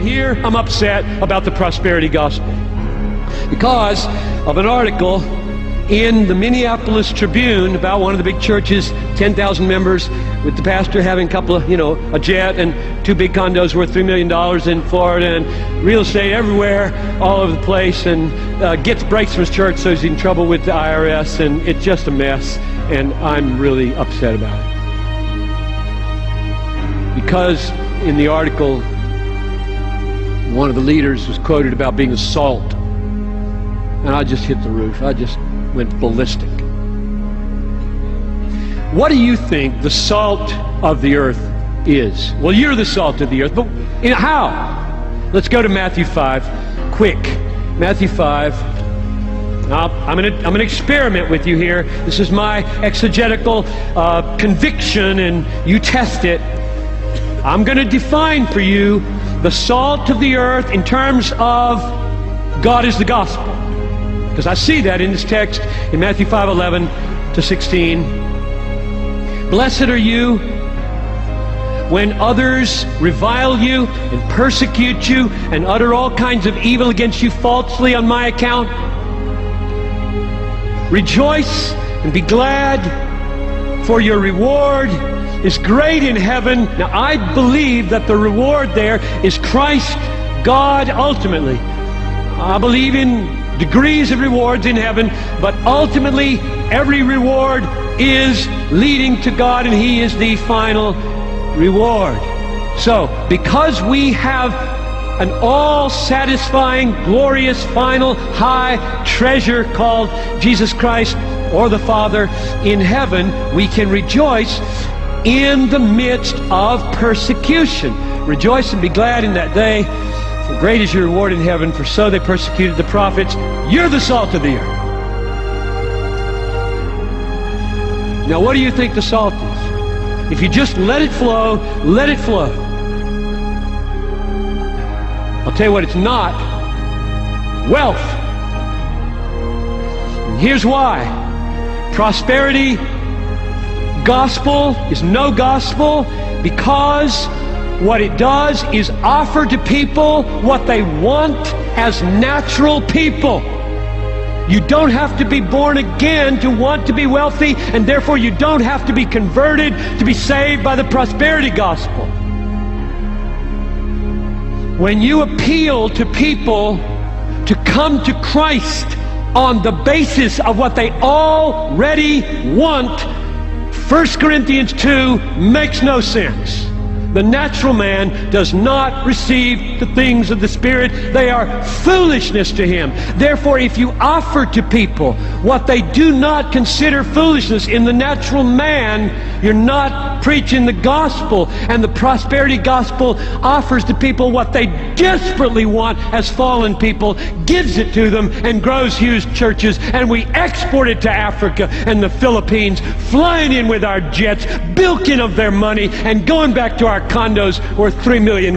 here I'm upset about the prosperity gospel because of an article in the Minneapolis Tribune about one of the big churches, 10,000 members, with the pastor having a couple of, a jet and 2 big condos worth $3 million in Florida and real estate everywhere, all over the place, and breaks from his church, so he's in trouble with the IRS, and it's just a mess, and I'm really upset about it. Because in the article, one of the leaders was quoted about being a salt, and I just hit the roof. I just went ballistic. What do you think the salt of the earth is? Well, you're the salt of the earth, but how? Let's go to Matthew 5, quick. Matthew 5. I'm going to experiment with you here. This is my exegetical conviction, and you test it. I'm going to define for you the salt of the earth in terms of God is the gospel. Because I see that in this text in Matthew 5:11 to 16. Blessed are you when others revile you and persecute you and utter all kinds of evil against you falsely on my account. Rejoice and be glad, for your reward is great in heaven. Now I believe that the reward there is Christ, God ultimately. I believe in degrees of rewards in heaven, but ultimately every reward is leading to God, and He is the final reward. So because we have an all-satisfying, glorious, final, high treasure called Jesus Christ or the Father in heaven, we can rejoice in the midst of persecution. Rejoice and be glad in that day, for great is your reward in heaven, for so they persecuted the prophets. You're the salt of the earth. Now what do you think the salt is? If you just let it flow, let it flow. I'll tell you what it's not. Wealth. And here's why. Prosperity gospel is no gospel because what it does is offer to people what they want as natural people. You don't have to be born again to want to be wealthy, and therefore you don't have to be converted to be saved by the prosperity gospel. When you appeal to people to come to Christ on the basis of what they already want, 1 Corinthians 2 makes no sense. The natural man does not receive the things of the Spirit. They are foolishness to him. Therefore, if you offer to people what they do not consider foolishness in the natural man, you're not preaching the gospel. And the prosperity gospel offers to people what they desperately want as fallen people, gives it to them, and grows huge churches. And we export it to Africa and the Philippines, flying in with our jets, bilking of their money, and going back to our condos worth $3 million.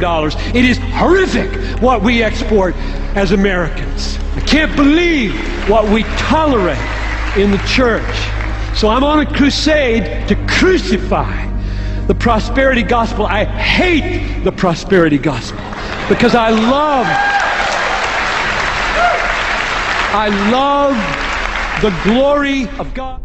It is horrific what we export as Americans. I can't believe what we tolerate in the church. So I'm on a crusade to crucify the prosperity gospel. I hate the prosperity gospel because I love the glory of God.